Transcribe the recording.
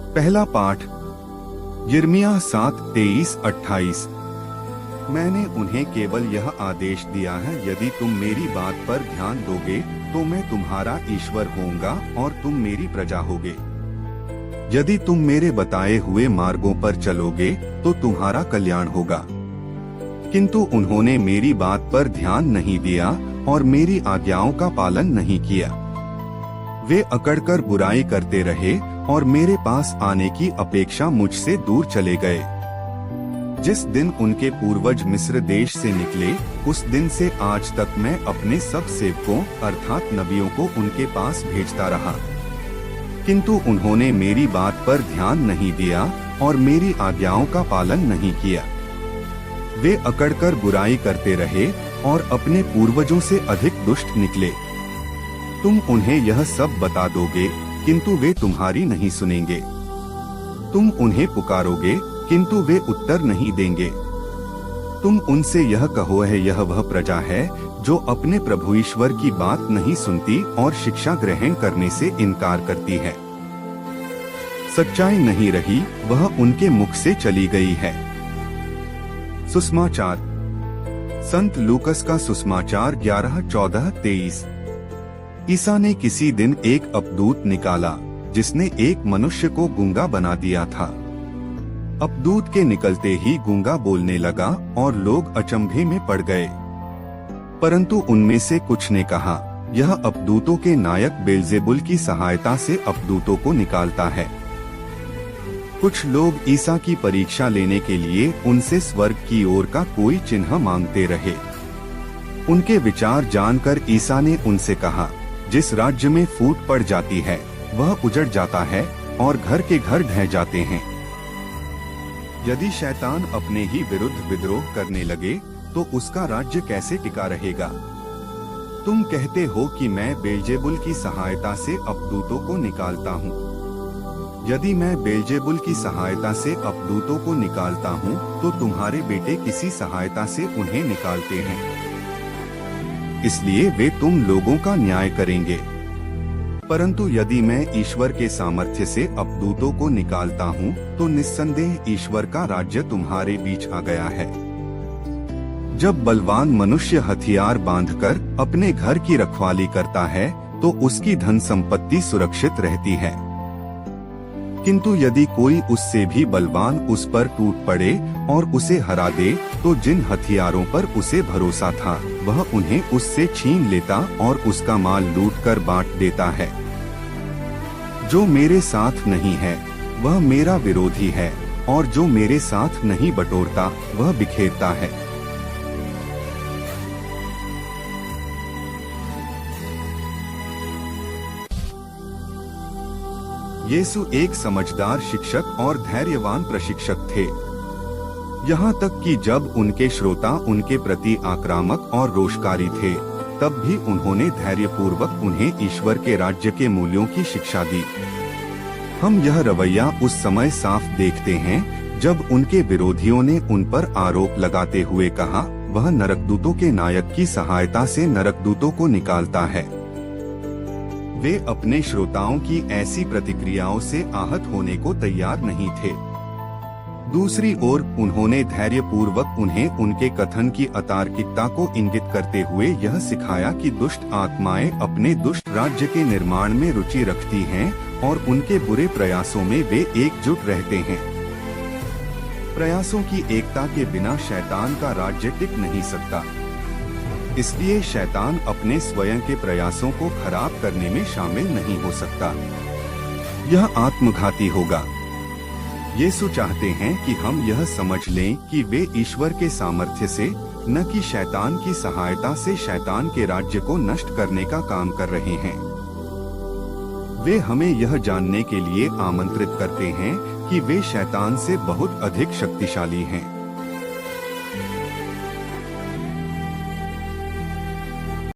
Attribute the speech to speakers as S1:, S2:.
S1: पहला पाठ यिर्मयाह 7:23-28। मैंने उन्हें केवल यह आदेश दिया है, यदि तुम मेरी बात पर ध्यान दोगे तो मैं तुम्हारा ईश्वर होऊंगा और तुम मेरी प्रजा होगे। यदि तुम मेरे बताए हुए मार्गों पर चलोगे तो तुम्हारा कल्याण होगा। किंतु उन्होंने मेरी बात पर ध्यान नहीं दिया और मेरी आज्ञाओं का पालन नहीं किया। वे अकड़कर बुराई करते रहे और मेरे पास आने की अपेक्षा मुझसे दूर चले गए। जिस दिन उनके पूर्वज मिस्र देश से निकले, उस दिन से आज तक मैं अपने सब सेवकों अर्थात नबियों को उनके पास भेजता रहा, किंतु उन्होंने मेरी बात पर ध्यान नहीं दिया और मेरी आज्ञाओं का पालन नहीं किया। वे अकड़कर बुराई करते रहे और अपने पूर्वजों से अधिक दुष्ट निकले। तुम उन्हें यह सब बता दोगे, किंतु वे तुम्हारी नहीं सुनेंगे। तुम उन्हें पुकारोगे, किंतु वे उत्तर नहीं देंगे। तुम उनसे यह कहो है, यह वह प्रजा है जो अपने प्रभु ईश्वर की बात नहीं सुनती और शिक्षा ग्रहण करने से इनकार करती है। सच्चाई नहीं रही, वह उनके मुख से चली गई है। सुसमाचार संत लूकस का सुसमाचार 11:14-23। ईसा ने किसी दिन एक अपदूत निकाला जिसने एक मनुष्य को गूंगा बना दिया था। अपदूत के निकलते ही गूंगा बोलने लगा और लोग अचंभे में पड़ गए। परंतु उनमें से कुछ ने कहा, यह अपदूतों के नायक बेलजेबुल की सहायता से अपदूतों को निकालता है। कुछ लोग ईसा की परीक्षा लेने के लिए उनसे स्वर्ग की ओर का कोई चिन्ह मांगते रहे। उनके विचार जानकर ईसा ने उनसे कहा, जिस राज्य में फूट पड़ जाती है वह उजड़ जाता है और घर के घर ढह जाते हैं। यदि शैतान अपने ही विरुद्ध विद्रोह करने लगे तो उसका राज्य कैसे टिका रहेगा? तुम कहते हो कि मैं बेलजेबुल की सहायता से अपदूतों को निकालता हूँ। यदि मैं बेलजेबुल की सहायता से अपदूतों को निकालता हूँ तो तुम्हारे बेटे किसी सहायता से उन्हें निकालते हैं, इसलिए वे तुम लोगों का न्याय करेंगे। परंतु यदि मैं ईश्वर के सामर्थ्य से अपदूतों को निकालता हूँ तो निस्संदेह ईश्वर का राज्य तुम्हारे बीच आ गया है। जब बलवान मनुष्य हथियार बांधकर अपने घर की रखवाली करता है तो उसकी धन संपत्ति सुरक्षित रहती है, किंतु यदि कोई उससे भी बलवान उस पर टूट पड़े और उसे हरा दे तो जिन हथियारों पर उसे भरोसा था वह उन्हें उससे छीन लेता और उसका माल लूटकर बांट देता है। जो मेरे साथ नहीं है वह मेरा विरोधी है और जो मेरे साथ नहीं बटोरता वह बिखेरता है। यीशु एक समझदार शिक्षक और धैर्यवान प्रशिक्षक थे। यहाँ तक कि जब उनके श्रोता उनके प्रति आक्रामक और रोषकारी थे, तब भी उन्होंने धैर्यपूर्वक उन्हें ईश्वर के राज्य के मूल्यों की शिक्षा दी। हम यह रवैया उस समय साफ देखते हैं जब उनके विरोधियों ने उन पर आरोप लगाते हुए कहा, वह नरकदूतों के नायक की सहायता से नरकदूतों को निकालता है। वे अपने श्रोताओं की ऐसी प्रतिक्रियाओं से आहत होने को तैयार नहीं थे। दूसरी ओर उन्होंने धैर्यपूर्वक उन्हें उनके कथन की अतार्किकता को इंगित करते हुए यह सिखाया कि दुष्ट आत्माएं अपने दुष्ट राज्य के निर्माण में रुचि रखती हैं और उनके बुरे प्रयासों में वे एकजुट रहते हैं। प्रयासों की एकता के बिना शैतान का राज्य टिक नहीं सकता, इसलिए शैतान अपने स्वयं के प्रयासों को खराब करने में शामिल नहीं हो सकता। यह आत्मघाती होगा। यीशु चाहते हैं कि हम यह समझ लें कि वे ईश्वर के सामर्थ्य से, न कि शैतान की सहायता से शैतान के राज्य को नष्ट करने का काम कर रहे हैं। वे हमें यह जानने के लिए आमंत्रित करते हैं कि वे शैतान से बहुत अधिक शक्तिशाली हैं।